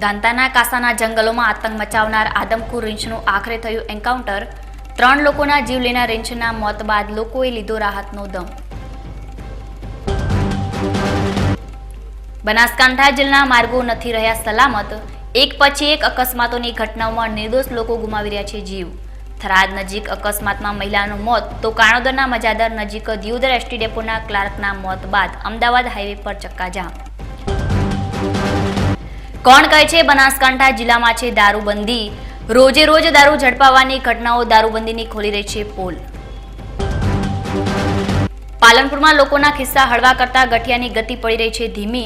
દાંતાના કાસાના જંગલોમાં આતંક મચાવનાર આદમખોર રીંછનું આખરે થયું એન્કાઉન્ટર। 3 લોકોના જીવ લેનાર રીંછના મોત બાદ લોકોએ લીધો રાહતનો દમ। બનાસકાંઠા જિલ્લાના માર્ગો નથી રહ્યા સલામત। એક પછી એક અકસ્માતોની ઘટનાઓમાં નિર્દોષ લોકો ગુમાવી રહ્યા છે જીવ। થરાદ નજીક અકસ્માતમાં મહિલાનું મોત તો કાણોદરના મજાદર નજીક દિયોદર એસટી ડેપોના ક્લાર્કના મોત બાદ અમદાવાદ હાઈવે પર ચક્કાજામ। કોણ કહે છે બનાસકાંઠા જિલ્લામાં છે દારૂબંધી? રોજે રોજ દારૂ ઝડપાવવાની ઘટનાઓ દારૂબંધીની ખોલી રહી છે પોલ। પાલનપુરમાં લોકોના ખિસ્સા હળવા કરતા ગઠિયાની ગતિ પડી રહી છે ધીમી।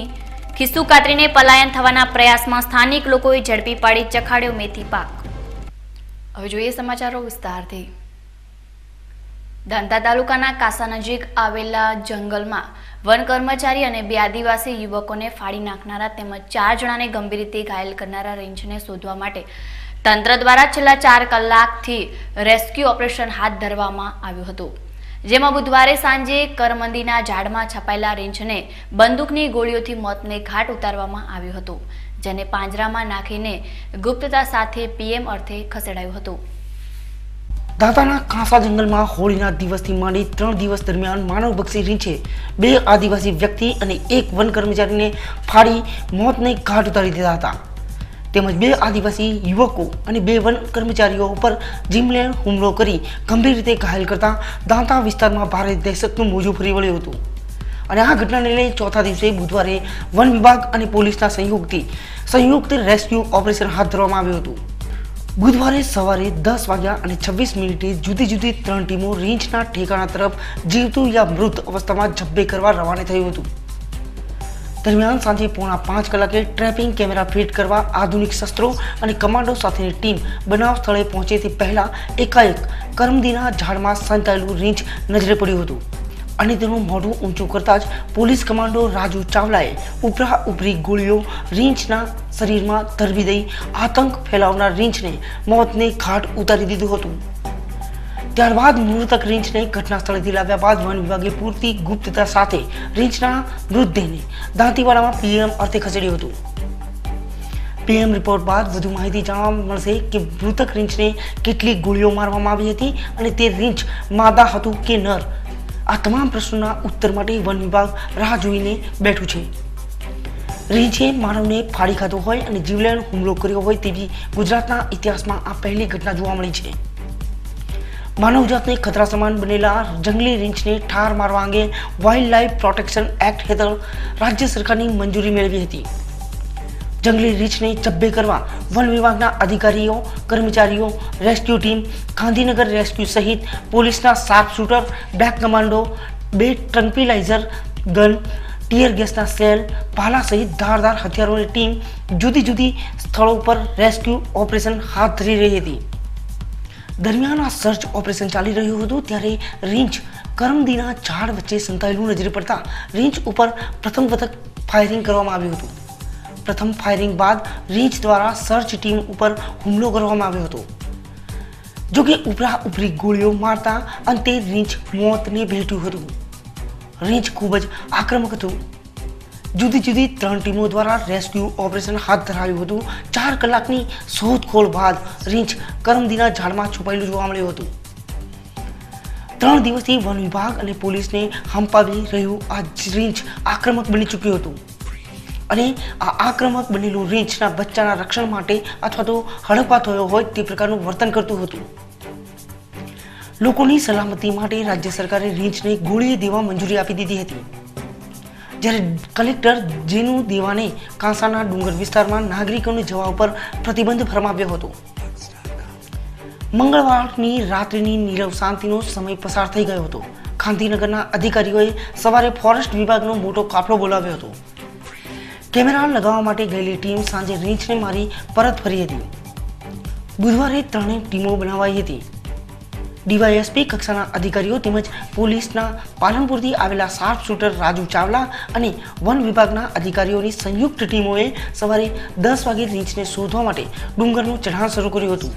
ખિસ્સું કાતરીને પલાયન થવાના પ્રયાસમાં સ્થાનિક લોકોએ ઝડપી પાડી ચખાડ્યો મેથી પાક। હવે જોઈએ સમાચારો વિસ્તારથી। દાંતા તાલુકાના કાસા નજીક આવેલા જંગલમાં વન કર્મચારી અને 2 આદિવાસી યુવકોને ફાડી નાખનારા તેમજ 4 જણાને ગંભીર રીતે ઘાયલ કરનારા રીંછને શોધવા માટે તંત્ર દ્વારા છેલ્લા 4 કલાકથી રેસ્ક્યુ ઓપરેશન હાથ ધરવામાં આવ્યું હતું, જેમાં બુધવારે સાંજે કરમંદીના ઝાડમાં છપાયેલા રીંછને બંદૂકની ગોળીઓથી મોતને ઘાટ ઉતારવામાં આવ્યું હતું, જેને પાંજરામાં નાખીને ગુપ્તતા સાથે પીએમ અર્થે ખસેડાયું હતું। દાંતાના કાંસા જંગલમાં હોળીના દિવસથી માંડી 3 દિવસ દરમિયાન માનવભક્ષી રીંછે 2 આદિવાસી વ્યક્તિ અને 1 વન કર્મચારીને ફાડી મોતને ઘાટ ઉતારી દીધા હતા, તેમજ 2 આદિવાસી યુવકો અને 2 વન કર્મચારીઓ ઉપર જીવલેણ હુમલો કરી ગંભીર રીતે ઘાયલ કરતા દાંતા વિસ્તારમાં ભારે દહેશતનું મોજું ફરી વળ્યું હતું। અને આ ઘટનાને લઈને ચોથા દિવસે બુધવારે વન વિભાગ અને પોલીસના સંયુક્ત રેસ્ક્યુ ઓપરેશન હાથ ધરવામાં આવ્યું હતું। બુધવારે સવારે 10 વાગ્યા અને 26 મિનિટે જુદી જુદી 3 ટીમો રીંછના ઠેકાણા તરફ જીવતું યા મૃત અવસ્થામાં જબ્બે કરવા રવાના થયું હતું। દરમિયાન સાંજે 4:45 કલાકે ટ્રેપિંગ કેમેરા ફિટ કરવા આધુનિક શસ્ત્રો અને કમાન્ડો સાથેની ટીમ બનાવ સ્થળે પહોંચે તે પહેલા એકાએક કરમદીના ઝાડમાં સંતાયેલું રીંછ નજરે પડ્યું હતું અને તેનું મોઢું ઊંચું કરતા જ પોલીસ કમાન્ડો રાજુ ચાવલાએ ઉપરી ગોળીઓ રીંછના શરીરમાં ધરવી દઈ આતંક ફેલાવનાર રીંછને મોતને ઘાટ ઉતારી દીધું હતું। ત્યારબાદ મૃતક રીંછને ઘટના સ્થળેથી લાવ્યા બાદ વન વિભાગે પૂરતી ગુપ્તતા સાથે રીંછના મૃતદેહને દાંતીવાડામાં પીએમ અર્થે ખસેડ્યું હતું। પીએમ રિપોર્ટ બાદ વધુ માહિતી જાણવા મળશે કે મૃતક રીંછને કેટલી ગોળીઓ મારવામાં આવી હતી અને તે રીંછ માદા હતું કે નર। આ તમામ પ્રશ્નોના ઉત્તર માટે વન વિભાગ રાહ જોઈને બેઠું છે। રીંછે માનવને ફાડી ખાધો હોય અને જીવલેણ હુમલો કર્યો હોય તેવી ગુજરાતના ઇતિહાસમાં આ પહેલી ઘટના જોવા મળી છે। માનવજાતને ખતરા સમાન બનેલા જંગલી રીંછને ઠાર મારવા અંગે વાઇલ્ડ લાઇફ પ્રોટેક્શન એક્ટ હેઠળ રાજ્ય સરકારની મંજૂરી મેળવી હતી। જંગલી રીંછને જબ્બે કરવા વન વિભાગના અધિકારીઓ, કર્મચારીઓ, રેસ્ક્યુ ટીમ, ગાંધીનગર રેસ્ક્યુ સહિત પોલીસના sharp shooter, black commando, 2 tranquilliser gun, tear ગેસના સેલ, ભાલા સહિત ધારદાર હથિયારોની ટીમ જુદી જુદી સ્થળો પર રેસ્ક્યુ ઓપરેશન હાથ ધરી રહી હતી। દરમિયાન આ સર્ચ ઓપરેશન ચાલી રહ્યું હતું ત્યારે રીંછ કરમદીના ઝાડ વચ્ચે સંતાયેલું નજરે પડતા રીંછ ઉપર પ્રથમ વખત ફાયરિંગ કરવામાં આવ્યું હતું। પ્રથમ ફાયરિંગ બાદ રીંછ દ્વારા સર્ચ ટીમ ઉપર હુમલો કરવામાં આવ્યો હતો, જોકે ઉપરી ગોળીઓ મારતા અંતે રીંછ મોતને ભેટ્યું હતું। રીંછ ખૂબ જ આક્રમક હતું। જુદી જુદી 3 ટીમો દ્વારા રેસ્ક્યુ ઓપરેશન હાથ ધરાયું હતું। 4 કલાકની શોધખોળ બાદ રીંછ કરમદીના ઝાડમાં છુપાયેલું જોવા મળ્યું હતું। 3 દિવસથી વન વિભાગ અને પોલીસને હંપાવી રહ્યું આ રીંછ આક્રમક બની ચૂક્યું હતું અને આ આક્રમક બનેલું રીંછના બચ્ચાના રક્ષણ માટે અથવા તો હડપા થયો હોય તે પ્રકારનું વર્તન કરતું હતું। લોકોની સલામતી માટે રાજ્ય સરકારે રીંછને ગોળીએ દેવા મંજૂરી આપી દીધી હતી, જ્યારે કલેક્ટર જેનુ દેવાને કાંસાના ડુંગર વિસ્તારમાં નાગરિકોને જવા ઉપર પ્રતિબંધ ફરમાવ્યો હતો। મંગળવારની રાત્રિની નીરવ શાંતિનો સમય પસાર થઈ ગયો હતો। ગાંધીનગરના અધિકારીઓએ સવારે ફોરેસ્ટ વિભાગનો મોટો કાફલો બોલાવ્યો હતો। કેમેરા લગાવવા માટે ગયેલી ટીમ સાંજે રીંછને મારી પરત ફરી હતી। બુધવારે 3 ટીમો બનાવાઈ હતી। ડીવાયએસપી કક્ષાના અધિકારીઓ તેમજ પોલીસના પાલનપુરથી આવેલા શાર્પ શૂટર રાજુ ચાવલા અને વન વિભાગના અધિકારીઓની સંયુક્ત ટીમોએ સવારે 10 વાગે રીંછને શોધવા માટે ડુંગરનું ચઢાણ શરૂ કર્યું હતું,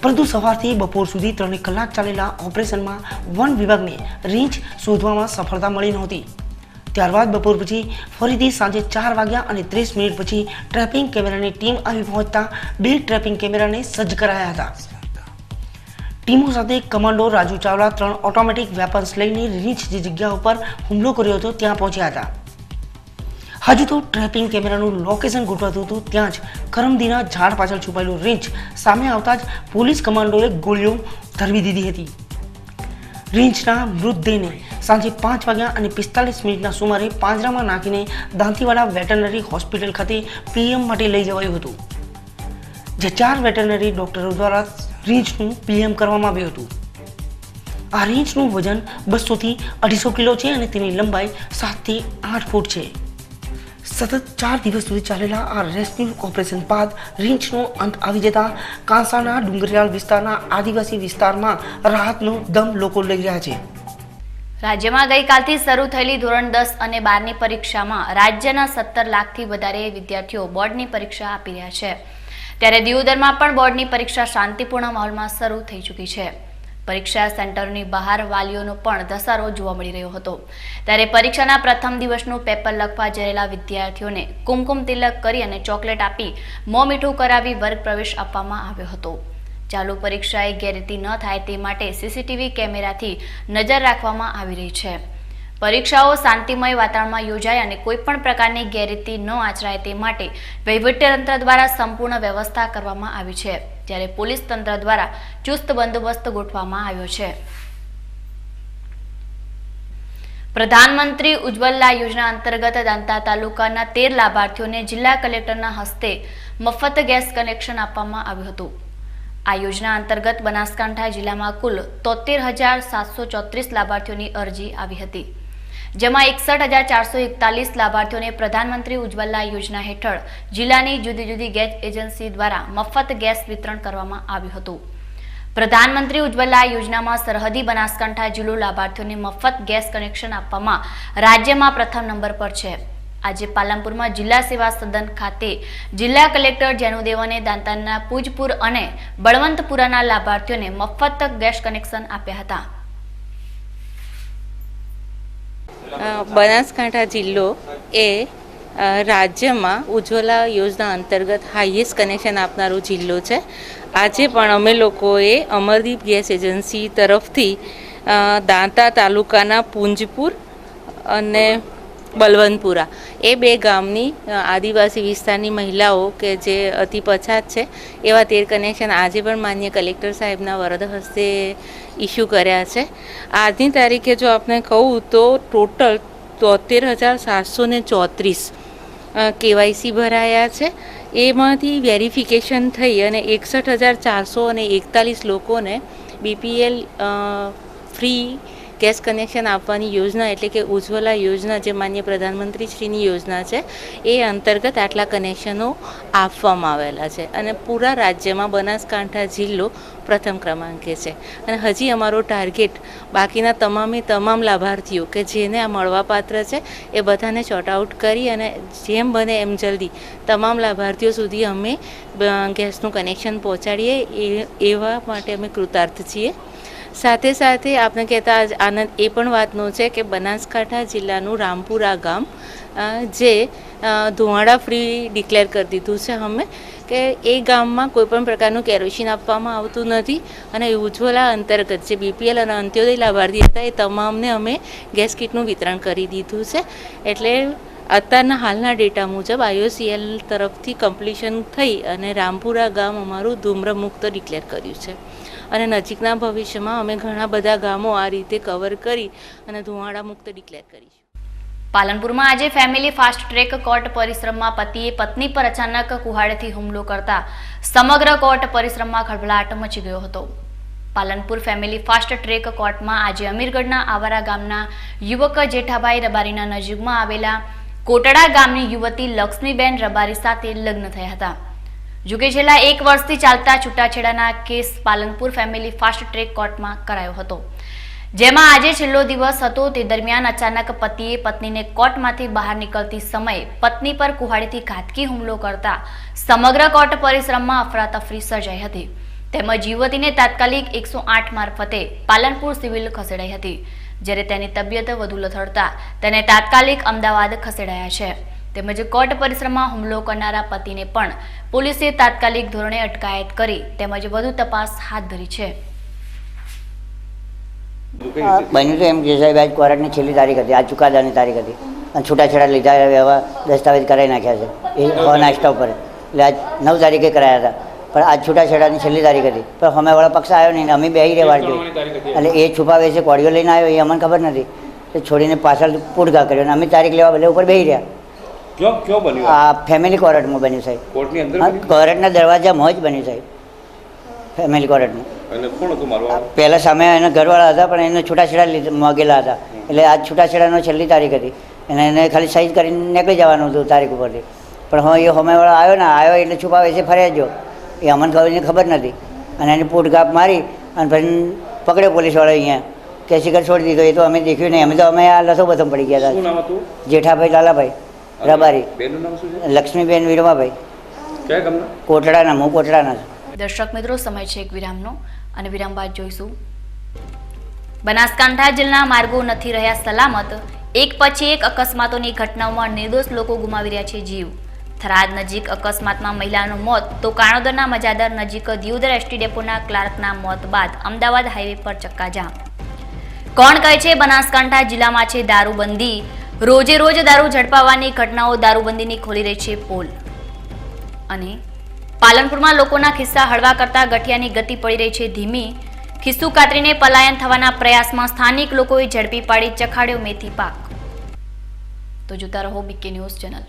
પરંતુ સવારથી બપોર સુધી 3 કલાક ચાલેલા ઓપરેશનમાં વન વિભાગને રીંછ શોધવામાં સફળતા મળી નહોતી। ત્યારબાદ બપોર પછી ફરીથી સાંજે 4 વાગ્યા અને 30 મિનિટ પછી ટ્રેપિંગ કેમેરાની ટીમ આવી પહોંચતા 2 ટ્રેપિંગ કેમેરાને સજ્જ કરાયા હતા. ટીમો સાથે commando Raju Chawla 3 automatic weapons લઈને રીંછ જે જગ્યા ઉપર હુમલો કર્યો હતો ત્યાં પહોંચ્યા હતા. હજુ તો ટ્રેપિંગ કેમેરાનું લોકેશન ગોઠવાતું હતું ત્યાં જ કરમદીના ઝાડ પાછળ છુપાયેલું રીંછ સામે આવતા જ પોલીસ કમાન્ડોએ ગોળીઓ ધરવી દીધી હતી. રીંછના મૃતદેહને સાંજે 5 વાગ્યા અને 45 મિનિટના સુમારે પાંજરામાં નાખીને દાંતીવાડા વેટરનરી હોસ્પિટલ ખાતે પીએમ માટે લઈ જવાયું હતું, જે 4 વેટરનરી ડોક્ટરો દ્વારા રીંછનું પીએમ કરવામાં આવ્યું હતું. આ રીંછનું વજન 200 થી 250 કિલો છે અને તેની લંબાઈ 7 થી 8 ફૂટ છે. સતત 4 દિવસ સુધી ચાલેલા આ રેસ્ક્યુ ઓપરેશન બાદ રીંછનો અંત આવી જતા કાંસાના ડુંગરિયાળ વિસ્તારના આદિવાસી વિસ્તારમાં રાહતનો દમ લોકો લઈ રહ્યા છે. રાજ્યમાં ગઈકાલથી શરૂ થયેલી ધોરણ 10 અને 12ની પરીક્ષામાં રાજ્યના 17 લાખથી વધારે વિદ્યાર્થીઓ બોર્ડની પરીક્ષા આપી રહ્યા છે. ત્યારે દિયોદરમાં પણ બોર્ડની પરીક્ષા શાંતિપૂર્ણ માહોલમાં શરૂ થઈ ચૂકી છે. પરીક્ષા સેન્ટરની બહાર વાલીઓનો પણ ધસારો જોવા મળી રહ્યો હતો. ત્યારે પરીક્ષાના પ્રથમ દિવસનું પેપર લખવા જયેલા વિદ્યાર્થીઓને કુમકુમ તિલક કરી અને ચોકલેટ આપી મોં મીઠું કરાવી વર્ગ પ્રવેશ આપવામાં આવ્યો હતો. ચાલુ પરીક્ષાએ ગેરરીતિ ન થાય તે માટે સીસીટીવી કેમેરાથી નજર રાખવામાં આવી રહી છે. પરીક્ષાઓ શાંતિમય વાતાવરણમાં યોજાય અને કોઈ પણ પ્રકારની ગેરરીતિ ન આચરાય તે માટે વહીવટીતંત્ર દ્વારા સંપૂર્ણ વ્યવસ્થા કરવામાં આવી છે. જ્યારે પોલીસ તંત્ર દ્વારા ચુસ્ત બંદોબસ્ત ગોઠવવામાં આવ્યો છે. પ્રધાનમંત્રી ઉજ્જવલા યોજના અંતર્ગત દાંતા તાલુકાના 13 લાભાર્થીઓને જિલ્લા કલેક્ટરના હસ્તે મફત ગેસ કનેક્શન આપવામાં આવ્યું હતું. આ યોજના અંતર્ગત બનાસકાંઠા જિલ્લામાં કુલ 73,734 લાભાર્થીઓની અરજી આવી હતી, જેમાં 61,441 લાભાર્થીઓને પ્રધાનમંત્રી ઉજ્જવલા યોજના હેઠળ જિલ્લાની જુદી જુદી ગેસ એજન્સી દ્વારા મફત ગેસ વિતરણ કરવામાં આવ્યું હતું. પ્રધાનમંત્રી ઉજ્જવલા યોજનામાં સરહદી બનાસકાંઠા જિલ્લો લાભાર્થીઓને મફત ગેસ કનેક્શન આપવામાં રાજ્યમાં પ્રથમ નંબર પર છે. આજે પાલનપુરમાં જિલ્લા સેવા સદન ખાતે જિલ્લા કલેક્ટર જેનુદેવને દાંતાના પૂજપુર અને બળવંતપુરાના લાભાર્થીઓને મફત ગેસ કનેક્શન આપ્યા હતા. બનાસકાંઠા જિલ્લો એ રાજ્યમાં ઉજ્જવલા યોજના અંતર્ગત હાઈએસ્ટ કનેક્શન આપનારો જિલ્લો છે. આજે પણ અમે લોકોએ અમરદીપ ગેસ એજન્સી તરફથી દાંતા તાલુકાના પૂંજપુર અને બલવંતપુરા એ 2 ગામની આદિવાસી વિસ્તારની મહિલાઓ કે જે અતિ પછાત છે એવા 13 કનેક્શન આજે પણ માન્ય કલેક્ટર સાહેબના વરદ હસ્તે ઇસ્યુ કર્યા છે. આજની તારીખે જો આપણે કહું તો ટોટલ 73,734 કેવાયસી ભરાયા છે. એમાંથી વેરિફિકેશન થઈ અને 61,441 લોકોને બીપીએલ ફ્રી ગેસ કનેક્શન આપવાની યોજના એટલે કે ઉજ્જવલા યોજના જે માન્ય પ્રધાનમંત્રીશ્રીની યોજના છે એ અંતર્ગત આટલા કનેક્શનો આપવામાં આવેલા છે. અને પૂરા રાજ્યમાં બનાસકાંઠા જિલ્લો પ્રથમ ક્રમાંકે છે. અને હજી અમારો ટાર્ગેટ બાકીના તમામ લાભાર્થીઓ કે જેને આ મળવાપાત્ર છે એ બધાને શોર્ટ આઉટ કરી અને જેમ બને એમ જલ્દી તમામ લાભાર્થીઓ સુધી અમે ગેસનું કનેક્શન પહોંચાડીએ એવા માટે અમે કૃતાર્થ છીએ. સાથે સાથે આપણે કહેતા આનંદ એ પણ વાતનો છે કે બનાસકાંઠા જિલ્લાનું રામપુરા ગામ જે ધુવાડા ફ્રી ડિક્લેર કરી દીધું છે અમે કે એ ગામમાં કોઈપણ પ્રકારનું કેરોસીન આપવામાં આવતું નથી. અને ઉજ્જવલા અંતર્ગત જે બીપીએલ અને અંત્યોદય લાભાર્થી હતા એ તમામને અમે ગેસ કીટનું વિતરણ કરી દીધું છે. એટલે અત્યારના હાલના ડેટા મુજબ IOCL તરફથી કમ્પ્લીશન થઈ અને રામપુરા ગામ અમારું ધૂમ્રમુક્ત ડિક્લેર કર્યું છે. અને નજીકના ભવિષ્યમાં અમે ઘણા બધા ગામો આ રીતે કવર કરી અને ધુવાડા મુક્ત ડિક્લેર કરીશું. પાલનપુરમાં આજે ફેમિલી ફાસ્ટ ટ્રેક કોર્ટ પરિશ્રમમાં પતિએ પત્ની પર અચાનક કુહાડેથી હુમલો કરતા સમગ્ર કોર્ટ પરિશ્રમમાં ખળભળાટ મચી ગયો હતો. પાલનપુર ફેમિલી ફાસ્ટ ટ્રેક કોર્ટમાં આજે અમીરગઢના આવારા ગામના યુવક જેઠાભાઈ રબારીના નજીકમાં આવેલા કોટડા ગામની યુવતી લક્ષ્મીબેન રબારી સાથે લગ્ન થયા હતા. જોકે છેલ્લા 1 વર્ષથી ચાલતા છૂટાછેડાના case Palanpur family fast track કોર્ટમાં કરાયો હતો, જેમાં આજે છેલ્લો દિવસ હતો. તે દરમિયાન અચાનક પતિએ પત્નીને કોર્ટમાંથી બહાર નીકળતી સમયે પત્ની પર કુહાડીથી ઘાતકી હુમલો કરતા સમગ્ર કોર્ટ પરિસરમાં અફરાતફરી સર્જાઈ હતી. તેમજ યુવતીને તાત્કાલિક 108 મારફતે પાલનપુર સિવિલ ખસેડાઈ હતી, જ્યારે તેની તબિયત વધુ લથડતા તેને તાત્કાલિક અમદાવાદ ખસેડાયા છે. તેમજ કોર્ટ પરિસરમાં હુમલો કરનારા પતિને પણ પોલીસે તાત્કાલિક ધોરણે અટકાયત કરી તેમજ વધુ તપાસ હાથ ધરી છે. બન્યું તો એમ કે સાહેબ આજ કોર્ટની છેલ્લી તારીખ હતી, આજ ચુકાદાની તારીખ હતી અને છૂટાછેડા લીધા એવા દસ્તાવેજ કરાવી નાખ્યા છે એ નાસ્તા ઉપર. એટલે આજ 9 તારીખે કરાયા હતા પણ આજ છૂટાછેડાની છેલ્લી તારીખ હતી પણ સામેવાળો પક્ષ આવ્યો નહીં ને અમે બેસી રહેવા જોઈએ. એટલે એ છુપાવે છે કોડિયો લઈને આવ્યો એ અમને ખબર નથી. એ છોડીને પાછળ પૂડઘા કર્યો અને અમે તારીખ લેવા બદલે ઉપર બેસી રહ્યા. ક્યાં બન્યું? આ ફેમિલી કોર્ટમાં બન્યું સાહેબ. કોર્ટની અંદર કોર્ટના દરવાજામાં જ બન્યું સાહેબ, ફેમિલી કોર્ટમાં. અને કોણ હતું મારવા? પહેલાં સામે એના ઘરવાળા હતા પણ એને છૂટાછેડા માગેલા હતા. એટલે આજ છૂટાછેડાનો છેલ્લી તારીખ હતી અને એને ખાલી સાઈઝ કરીને નીકળી જવાનું હતું તારીખ ઉપરથી. પણ હવે એ સામેવાળો આવ્યો એટલે છુપાવે છે ફરે જો એ અમને ખબર નથી અને એને પૂટઘાપ મારી અને પછી પકડ્યો પોલીસવાળો અહીંયા કે શિખર છોડી દીધો. એ તો અમે દેખ્યું નહીં, અમે આ લસો બથમ પડી ગયા શું હતા. નામ હતું? જેઠાભાઈ લાલાભાઈ રબારી, બેનનું નામ શું છે? લક્ષ્મીબેન વિરમાભાઈ, કયા ગામના? કોટડાના. હું કોટડાના છું. દર્શક મિત્રો, સમય છે એક વિરામનો અને વિરામ બાદ જોઈશું. બનાસકાંઠા જિલ્લાના માર્ગો નથી રહ્યા સલામત. એક પછી એક અકસ્માતોની ઘટનાઓમાં નિર્દોષ લોકો ગુમાવી રહ્યા છે જીવ. થરાદ નજીક અકસ્માતમાં મહિલાનું મોત તો કાણોદરના મજાદર નજીક દિયોદર એસટી ડેપોના ક્લાર્કના મોત બાદ અમદાવાદ હાઈવે પર ચક્કાજામ. કોણ કહે છે બનાસકાંઠા જિલ્લામાં છે દારૂબંધી? રોજે રોજ દારૂ ઝડપાવવાની ઘટનાઓ દારૂબંધીની ખોલી રહી છે પોલ. અને પાલનપુરમાં લોકોના ખિસ્સા હળવા કરતા ગઠિયાની ગતિ પડી રહી છે ધીમી. ખિસ્સું કાતરીને પલાયન થવાના પ્રયાસમાં સ્થાનિક લોકોએ ઝડપી પાડી ચખાડ્યો મેથી પાક. તો જોતા રહો બીકે ન્યૂઝ ચેનલ.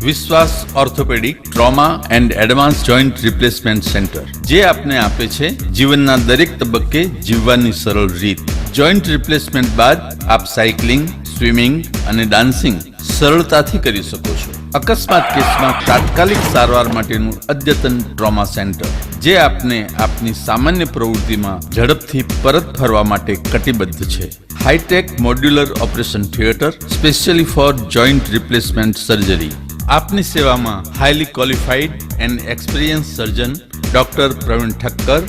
વિશ્વાસ orthopaedic trauma and advance joint replacement centre, જે આપને આપે છે જીવનના દરેક તબક્કે જીવવાની સરળ રીત. જોઈન્ટ રિપ્લેસમેન્ટ બાદ આપ સાયકલિંગ, સ્વિમિંગ અને ડાન્સિંગ સરળતાથી કરી શકો છો. અકસ્માત કેસમાં તાત્કાલિક સારવાર માટેનું અદ્યતન ટ્રોમા સેન્ટર, જે આપને આપની સામાન્ય પ્રવૃત્તિમાં ઝડપથી પરત ફરવા માટે કટિબદ્ધ છે. Hi tech modular operation theatre specially for joint replacement surgery. આપની સેવામાં highly qualified and experience surgeon doctor Pravin Thakkar,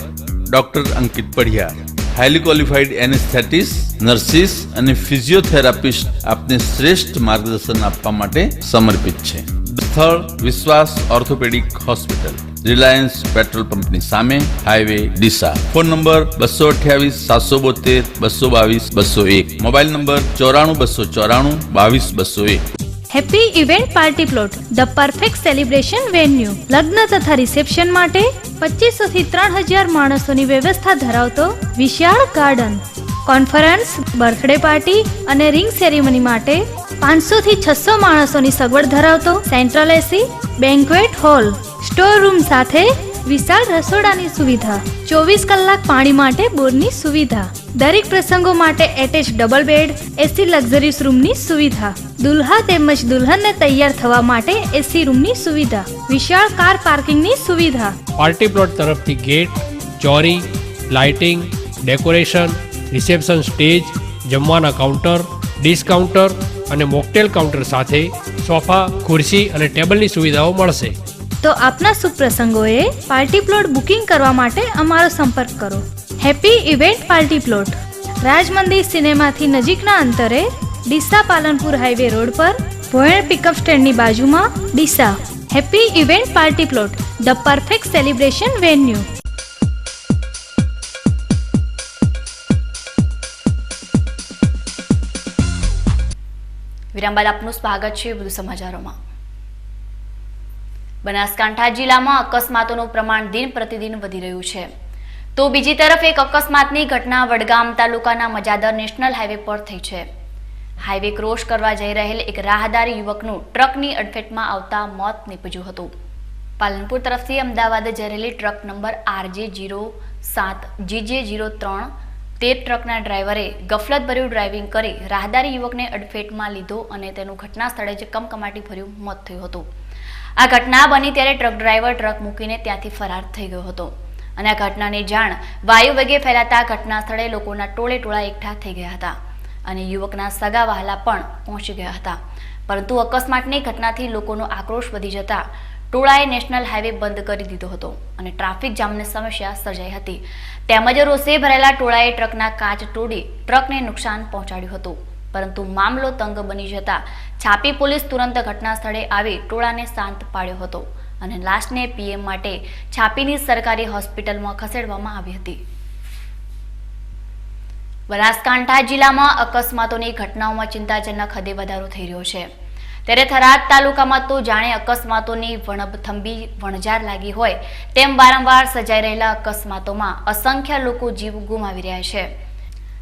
doctor Ankit Padhiyar, highly qualified anaesthetist, nurses અને ફિઝિયોથેરાપિસ્ટ આપને શ્રેષ્ઠ માર્ગદર્શન આપવા માટે સમર્પિત છે. સ્થળ વિશ્વાસ ઓર્થોપેડિક હોસ્પિટલ, રિલાયન્સ પેટ્રોલ પંપની સામે, highway Deesa. Phone number 228 772 222 201. Mobile number 94 294 22 201. Happy event party plot, the perfect celebration venue. લગ્ન તથા રિસેપ્શન માટે 2500 થી 3000 માણસોની વ્યવસ્થા ધરાવતો વિશાળ ગાર્ડન. કોન્ફરન્સ, બર્થડે પાર્ટી અને રિંગ સેરેમની માટે 500 થી 600 માણસોની સગવડ ધરાવતો central AC banquet hall, store room સાથે વિશાળ રસોડાની સુવિધા, 24 કલાક પાણી માટે બોરની સુવિધા, દરેક પ્રસંગો માટે એટેચ ડબલ બેડ, એસી લક્ઝરીસ રૂમની સુવિધા, દુલ્હા તેમજ દુલ્હનને તૈયાર થવા માટે એસી રૂમની સુવિધા, વિશાળ કાર પાર્કિંગની સુવિધા. પાર્ટી પ્લોટ તરફથી ગેટ, ચોરી, લાઇટિંગ, ડેકોરેશન, રિસેપ્શન સ્ટેજ, જમવાના કાઉન્ટર, ડિશ કાઉન્ટર અને મોકટેલ કાઉન્ટર સાથે સોફા, ખુરશી અને ટેબલની સુવિધાઓ મળશે. તો આપના શુભ પ્રસંગોએ પાર્ટી પ્લોટ બુકિંગ કરવા માટે અમારો સંપર્ક કરો. હેપી ઇવેન્ટ પાર્ટી પ્લોટ, રાજ મંદિર સિનેમાથી નજીકના અંતરે, ડીસા પાલનપુર હાઈવે રોડ પર, ભોયણ પિકઅપ સ્ટેન્ડની બાજુમાં, Deesa. Happy event party plot, the perfect celebration venue. વિરામ બાદ આપનું સ્વાગત છે વધુ સમાચારોમાં. બનાસકાંઠા જિલ્લામાં અકસ્માતોનું પ્રમાણ દિન પ્રતિદિન વધી રહ્યું છે. તો બીજી તરફ એક અકસ્માતની ઘટના વડગામ તાલુકાના મજાદર નેશનલ હાઈવે પર થઈ છે. હાઈવે ક્રોસ કરવા જઈ રહેલ એક રાહદારી યુવકનું ટ્રકની અડફેટમાં આવતા મોત નીપજ્યું હતું. પાલનપુર તરફથી અમદાવાદ જઈ રહેલી ટ્રક નંબર RJ07GJ03 તે ટ્રકના ડ્રાઈવરે ગફલતભર્યું ડ્રાઇવિંગ કરી રાહદારી યુવકને અડફેટમાં લીધો અને તેનું ઘટના સ્થળે જ કમકમાટી ભર્યું મોત થયું હતું. આ ઘટના બની ત્યારે ટ્રક ડ્રાઈવર ટ્રક મૂકીને ત્યાંથી ફરાર થઈ ગયો હતો અને આ ઘટનાની જાણ વાયુ વેગે ફેલાતા ઘટના સ્થળે લોકોના ટોળે ટોળા એકઠા થઈ ગયા હતા અને યુવકના સગા વહાલા પણ પહોંચી ગયા હતા. પરંતુ અકસ્માતની ઘટનાથી લોકોનો આક્રોશ વધી જતા ટોળાએ નેશનલ હાઈવે બંધ કરી દીધો હતો અને ટ્રાફિક જામની સમસ્યા સર્જાઈ હતી. તેમજ રોષે ભરેલા ટોળાએ ટ્રકના કાચ તોડી ટ્રકને નુકસાન પહોંચાડ્યું હતું. પરંતુ મામલો તંગ બની જતા છાપી પોલીસ તુરંત ઘટના સ્થળે આવી ટોળાને શાંત પાડ્યો હતો અને લાશને પીએમ માટે છાપીની સરકારી હોસ્પિટલમાં ખસેડવામાં આવી હતી. બનાસકાંઠા જિલ્લામાં અકસ્માતોની ઘટનાઓમાં ચિંતાજનક હદે વધારો થઈ રહ્યો છે. ત્યારે થરાદ તાલુકામાં તો જાણે અકસ્માતોની વણભથંભી વણઝાર લાગી હોય તેમ વારંવાર સર્જાઈ રહેલા અકસ્માતોમાં અસંખ્ય લોકો જીવ ગુમાવી રહ્યા છે.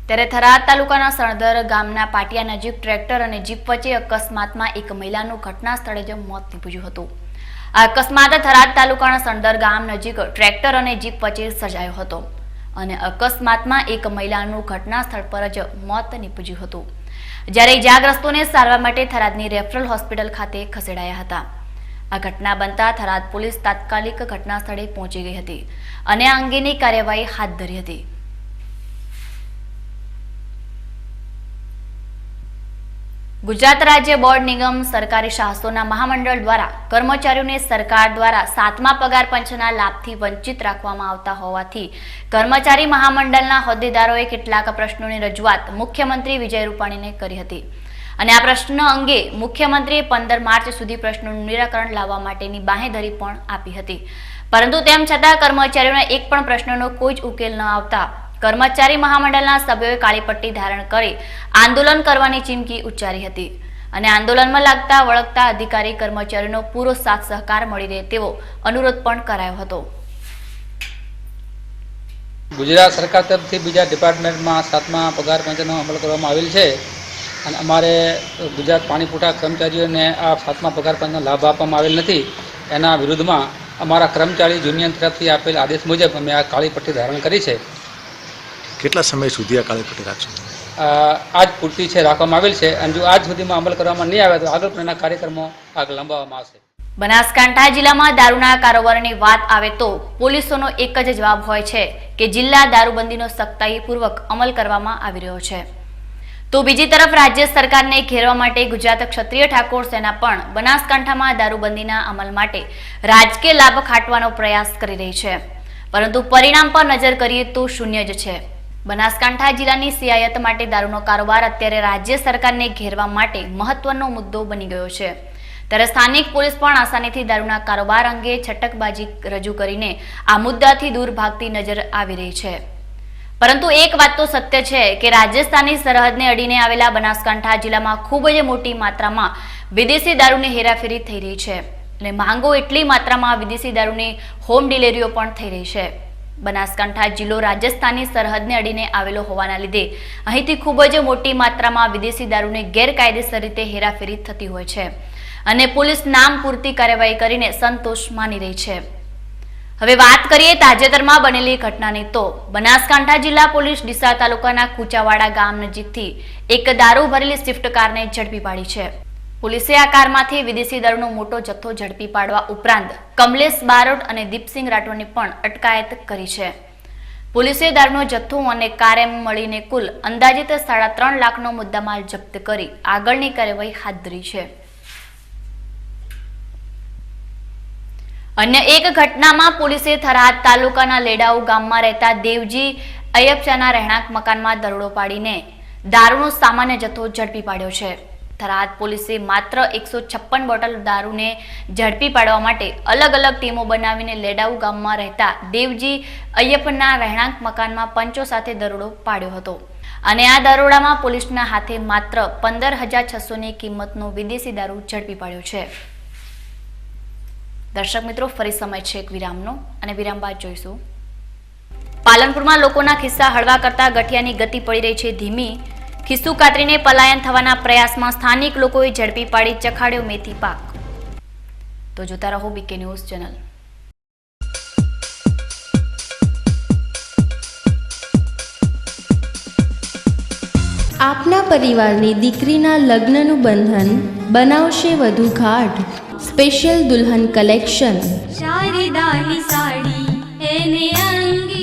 ત્યારે થરાદ તાલુકાના સણધર ગામના પાટિયા નજીક ટ્રેક્ટર અને જીપ વચ્ચે અકસ્માતમાં એક મહિલાનું ઘટના સ્થળે જ મોત નીપજ્યું હતું. આ અકસ્માત થરાદ તાલુકાના સણધર ગામ નજીક ટ્રેક્ટર અને જીપ વચ્ચે સર્જાયો હતો અને અકસ્માતમાં એક મહિલાનું ઘટના સ્થળ પર જ મોત નીપજ્યું હતું. જ્યારે ઇજાગ્રસ્તોને સારવાર માટે થરાદની રેફરલ હોસ્પિટલ ખાતે ખસેડાયા હતા. આ ઘટના બનતા થરાદ પોલીસ તાત્કાલિક ઘટના સ્થળે પહોંચી ગઈ હતી અને આ અંગેની કાર્યવાહી હાથ ધરી હતી. ગુજરાત રાજ્ય બોર્ડ નિગમ સરકારી શાસનોના મહામંડળ દ્વારા કર્મચારીઓને સરકાર દ્વારા 7મા પગાર પંચના લાભથી વંચિત રાખવામાં આવતા હોવાથી કર્મચારી મહામંડળના હોદ્દેદારોએ કેટલાક પ્રશ્નોની રજૂઆત મુખ્યમંત્રી વિજય રૂપાણીને કરી હતી અને આ પ્રશ્ન અંગે મુખ્યમંત્રીએ 15 માર્ચ સુધી પ્રશ્નોનું નિરાકરણ લાવવા માટેની બાંહેધરી પણ આપી હતી. પરંતુ તેમ છતાં કર્મચારીઓના એક પણ પ્રશ્નનો કોઈ જ ઉકેલ ન આવતા કર્મચારી મહામંડળના સભ્યોએ કાળી પટ્ટી ધારણ કરી આંદોલન કરવાની ચીમકી ઉચ્ચારી હતી અને આંદોલનમાં લાગતા વળગતા અધિકારી કર્મચારીઓનો પૂરો સાથ સહકાર મળી રહે તેવો અનુરોધ પણ કરાયો હતો. ગુજરાત સરકાર તરફથી બીજા ડિપાર્ટમેન્ટમાં 7મા પગાર પંચનો અમલ કરવામાં આવેલ છે અને અમારે ગુજરાત પાણી પુરવઠા કર્મચારીઓને આ 7મા પગાર પંચનો લાભ આપવામાં આવેલ નથી. એના વિરુદ્ધમાં અમારા કર્મચારી યુનિયન તરફથી આપેલ આદેશ મુજબ અમે આ કાળી પટ્ટી ધારણ કરી છે. કેટલા સમય સુધી આ કાળી પટ્ટી રાખશો? આજ પૂરતી છે રાખવામાં આવેલ છે અને જો આજ સુધીમાં અમલ કરવામાં નહીં આવે તો આગળ પણ એના કાર્યક્રમો આગળ લંબાવવામાં આવશે. બનાસકાંઠા જિલ્લામાં દારૂના કારોબારની વાત આવે તો પોલીસોનો એક જ જવાબ હોય છે કે જિલ્લા દારૂબંધીનો સખ્તાઈપૂર્વક અમલ કરવામાં આવી રહ્યો છે. તો બીજી તરફ રાજ્ય સરકારને ઘેરવા માટે ગુજરાત ક્ષત્રિય ઠાકોર સેના પણ બનાસકાંઠામાં દારૂબંધીના અમલ માટે રાજકીય લાભ ખાટવાનો પ્રયાસ કરી રહી છે. પરંતુ પરિણામ પર નજર કરીએ તો શૂન્ય જ છે. બનાસકાંઠા જિલ્લાની સિયાયત માટે દારૂનો કારોબાર અત્યારે રાજ્ય સરકારને ઘેરવા માટે મહત્વનો મુદ્દો બની ગયો છે. ત્યારે સ્થાનિક પોલીસ પણ આસાનીથી દારૂના કારોબાર અંગે છટકબાજી રજૂ કરીને આ મુદ્દાથી દૂર ભાગતી નજર આવી રહી છે. પરંતુ એક વાત તો સત્ય છે કે રાજસ્થાનની સરહદને અડીને આવેલા બનાસકાંઠા જિલ્લામાં ખૂબ જ મોટી માત્રામાં વિદેશી દારૂની હેરાફેરી થઈ રહી છે અને માંગો એટલી માત્રામાં વિદેશી દારૂની હોમ ડિલિવરીઓ પણ થઈ રહી છે. બનાસકાંઠા જિલ્લો રાજસ્થાનની સરહદને અડીને આવેલો હોવાના લીધે અહીંથી ખૂબ જ મોટી માત્રામાં વિદેશી દારૂની ગેરકાયદેસર રીતે હેરાફેરી થતી હોય છે અને પોલીસ નામ પૂરતી કાર્યવાહી કરીને સંતોષ માની રહી છે. હવે વાત કરીએ તાજેતરમાં બનેલી ઘટનાની તો બનાસકાંઠા જિલ્લા પોલીસ ડીસા તાલુકાના કુચાવાડા ગામ નજીકથી એક દારૂ ભરેલી સ્વિફ્ટ કારને ઝડપી પાડી છે. પોલીસે આ કારમાંથી વિદેશી દારૂનો મોટો જથ્થો ઝડપી પાડવા ઉપરાંત કમલેશ બારોટ અને દીપસિંહ રાઠોડની પણ અટકાયત કરી છે. પોલીસે દારૂનો જથ્થો અને કાર એમ મળીને કુલ અંદાજિત 3.5 લાખનો મુદ્દામાલ જપ્ત કરી આગળની કાર્યવાહી હાથ ધરી છે. અન્ય એક ઘટનામાં પોલીસે થરાદ તાલુકાના લેડાઉ ગામમાં રહેતા દેવજી અય્યપચાના રહેણાંક મકાનમાં દરોડો પાડીને દારૂનો સામાન્ય જથ્થો ઝડપી પાડ્યો છે. થરાદ પોલીસે માત્ર 156 બોટલ દારૂને ઝડપી પાડવા માટે અલગ અલગ ટીમો બનાવીને લેડાઉ ગામમાં રહેતા દેવજી અય્યપના રહેણાંક મકાનમાં પંચો સાથે દરોડો પાડ્યો હતો અને આ દરોડામાં પોલીસના હાથે માત્ર 15,600ની કિંમતનો વિદેશી દારૂ ઝડપી પાડ્યો છે. દર્શક મિત્રો, ફરી સમય છે એક વિરામનો અને વિરામ બાદ જોઈશું. પાલનપુરમાં લોકોના ખિસ્સા હળવા કરતા ગઠિયાની ગતિ પડી રહી છે ધીમી. ખિસ્સું કાતરીને પલાયન થવાના પ્રયાસમાં સ્થાનિક લોકોએ ઝડપી પાડી ચખાડ્યો મેથી પાક. તો જોતા રહો બીકે ન્યૂઝ ચેનલ. આપના પરિવારની દીકરીના લગ્નનું બંધન બનાવશે વધુ ગાઢ. સ્પેશિયલ દુલ્હન collection,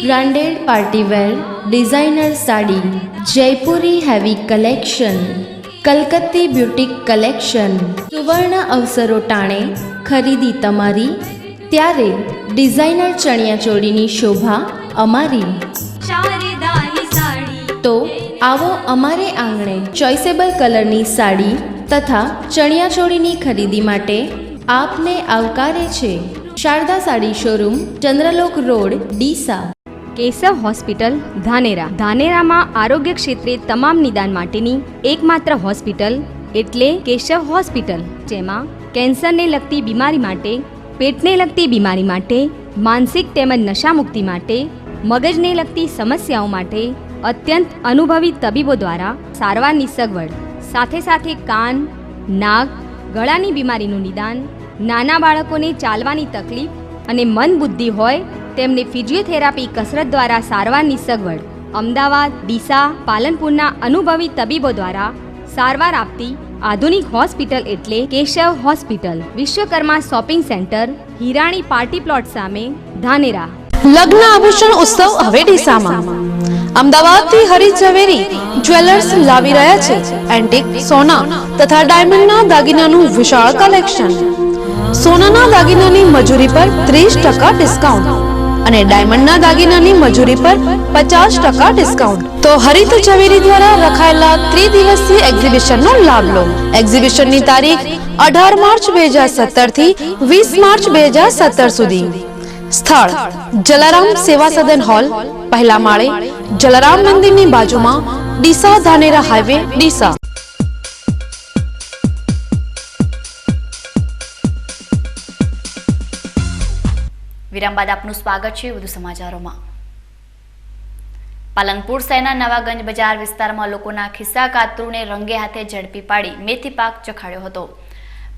branded partywear designer sari, Jaipuri heavy collection, Kalkatti boutique collection. સુવર્ણ અવસરો ટાણે ખરીદી તમારી, ત્યારે ડિઝાઇનર ચણિયાચોળીની શોભા અમારી. તો આવો અમારે આંગણે ચોઇસેબલ કલરની સાડી તથા ચણિયાચોળીની ખરીદી માટે આપને આવકારે છે Sharda sari showroom, Chandralok road, Deesa. Keshav hospital, Dhanera. ધાનેરામાં આરોગ્ય ક્ષેત્રે તમામ નિદાન માટેની એકમાત્ર હોસ્પિટલ એટલે કેશવ હોસ્પિટલ, જેમાં કેન્સરને લગતી બીમારી માટે, પેટને લગતી બીમારી માટે, માનસિક તેમજ નશામુક્તિ માટે, મગજને લગતી સમસ્યાઓ માટે અત્યંત અનુભવી તબીબો દ્વારા સારવારની સગવડ, સાથે સાથે કાન, નાક, ગળાની બીમારીનું નિદાન, નાના બાળકોને ચાલવાની તકલીફ અને મન બુદ્ધિ હોય તેમને ફિઝિયોથેરાપી કસરત દ્વારા સારવારની સગવડ. અમદાવાદ, ડીસા, પાલનપુરના અનુભવી તબીબો દ્વારા સારવાર આપતી આધુનિક હોસ્પિટલ એટલે Keshav hospital. Vishwakarma shopping centre, Hirani party plot સામે, ધાનેરા. લગ્ન આભૂષણ ઉત્સવ હવે ડીસામાં. અમદાવાદથી હરી ઝવેરી જ્વેલર્સ લાવી રહ્યા છે એન્ટિક સોના તથા ડાયમંડના દાગીનાનું વિશાળ કલેક્શન. સોનાના દાગીનાની મજૂરી પર 30% ડિસ્કાઉન્ટ અને ડાયમંડના દાગીનાની મજૂરી પર 50% ડિસ્કાઉન્ટ. તો હરિત ઝવેરી દ્વારા રખાયેલા ત્રિદિવસીય એક્ઝિબિશનનો લાભ લો. એક્ઝિબિશનની તારીખ 18 માર્ચ 2017 થી 20 માર્ચ 2017 સુધી. સ્થળ જલારામ સેવા સદન હોલ, પહેલા માળે, જલારામ મંદિરની બાજુમાં, ડીસા ધાનેરા હાઈવે, ડીસા. વિરામ બાદ આપનું સ્વાગત છે વધુ સમાચારોમાં. પાલનપુર શહેરના નવાગંજ બજાર વિસ્તારમાં લોકોના ખિસ્સા કાતરુને રંગે હાથે ઝડપી પાડી મેથી પાક ચખાડ્યો હતો.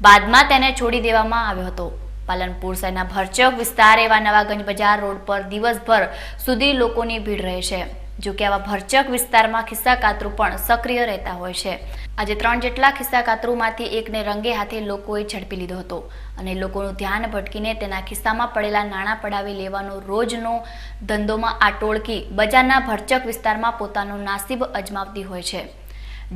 બાદમાં તેને છોડી દેવામાં આવ્યો હતો. પાલનપુર શહેરના ભરચક વિસ્તાર એવા નવાગંજ બજાર રોડ પર દિવસભર સુધી લોકોની ભીડ રહે છે. જો કે આવા ભરચક વિસ્તારમાં ખિસ્સા કાતરુ પણ સક્રિય રહેતા હોય છે. આજે 3 જેટલા ખિસ્સા કાતરુમાંથી એકને રંગે હાથે લોકોએ ઝડપી લીધો હતો અને લોકોનું ધ્યાન ભટકીને તેના ખિસ્સામાં પડેલા નાણાં પડાવી લેવાનો રોજનો ધંધોમાં આ ટોળકી બજારના ભરચક વિસ્તારમાં પોતાનું નાસીબ અજમાવતી હોય છે.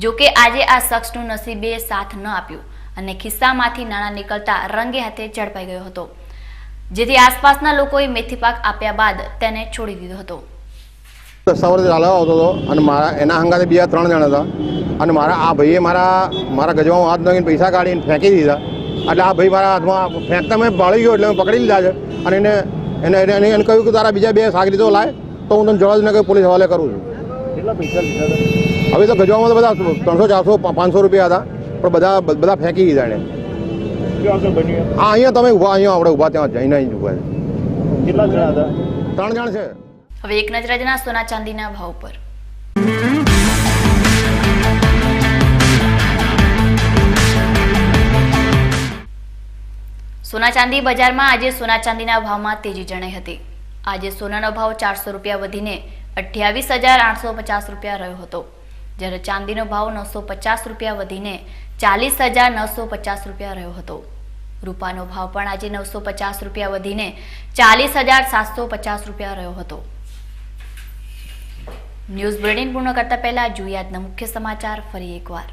જો કે આજે આ શખ્સનું નસીબે સાથ ન આપ્યું અને ખિસ્સામાંથી નાણાં નીકળતા રંગે હાથે ઝડપાઈ ગયો હતો, જેથી આસપાસના લોકોએ મેથી પાક આપ્યા બાદ તેને છોડી દીધો હતો. રસ્તાવરથી ચાલવા આવતો હતો અને એના હંગાતે બીજા 3 જણા હતા અને આ ભાઈએ મારા ગજવામાં હાથ નાખીને પૈસા કાઢીને ફેંકી દીધા. એટલે આ ભાઈ મારા હાથમાં ફેંકતા મેં ભાળી ગયો એટલે મેં પકડી લીધા છે અને એને કહ્યું કે તારા બીજા 2 સાગરીતો લાય તો હું તને જવા જ ને પોલીસ હવાલે કરું છું. કેટલા પૈસા લીધા હતા? હવે તો ગજવામાં તો બધા 300, 400, 500 રૂપિયા હતા, પણ બધા ફેંકી દીધા એને. હા, અહીંયા તમે ઊભા, અહીંયા આપણે ઊભા ત્યાં જઈને અહીં ઊભા છે. કેટલા જણા હતા? 3 જણ છે. હવે એક નજર આજના સોના ચાંદીના ભાવ પર. સોના ચાંદી બજારમાં આજે સોના ચાંદીના ભાવમાં તેજી જણાઈ હતી. આજે સોનાનો ભાવ 400 રૂપિયા વધીને 28,850 રૂપિયા રહ્યો હતો, જ્યારે ચાંદીનો ભાવ 950 રૂપિયા વધીને 40,950 રૂપિયા રહ્યો હતો. રૂપાનો ભાવ પણ આજે 950 રૂપિયા વધીને 40,750 રૂપિયા રહ્યો હતો. ન્યૂઝ બુલેટિન પૂર્ણ કરતા પહેલા જોઈએ આજના મુખ્ય સમાચાર ફરી એકવાર.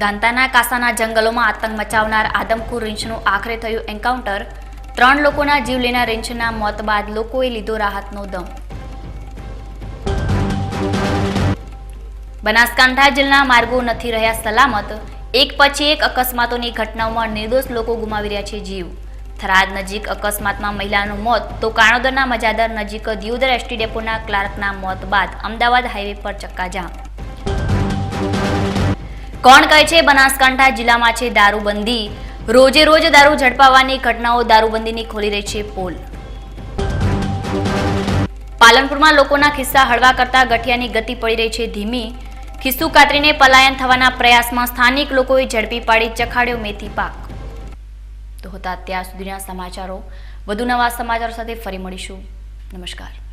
દાંતાના કાસાના જંગલોમાં આતંક મચાવનાર આદમખોર રીંછનું આખરે થયું એન્કાઉન્ટર. 3 લોકોના જીવ લેનાર રીંછના મોત બાદ લોકોએ લીધો રાહતનો દમ. બનાસકાંઠા જિલ્લાના માર્ગો નથી રહ્યા સલામત. એક પછી એક અકસ્માતોની ઘટનાઓમાં નિર્દોષ લોકો ગુમાવી રહ્યા છે જીવ. થરાદ નજીક અકસ્માતમાં મહિલાનું મોત, તો કાણોદરના મજાદર નજીક દિયોદર એસટી ડેપોના ક્લાર્કના મોત બાદ અમદાવાદ હાઈવે પર ચક્કાજામ. કોણ કહે છે બનાસકાંઠા જિલ્લામાં છે દારૂબંધી? રોજે રોજ દારૂ ઝડપાવવાની ઘટનાઓ દારૂબંધીની ખોલી રહી છે પોલ. પાલનપુરમાં લોકોના ખિસ્સા હળવા કરતા ગઠિયાની ગતિ પડી રહી છે ધીમી. ખિસ્સું કાતરીને પલાયન થવાના પ્રયાસમાં સ્થાનિક લોકોએ ઝડપી પાડી ચખાડ્યો મેથી પાક. તો હતા ત્યાં સુધીના સમાચારો. વધુ નવા સમાચારો સાથે ફરી મળીશું. નમસ્કાર.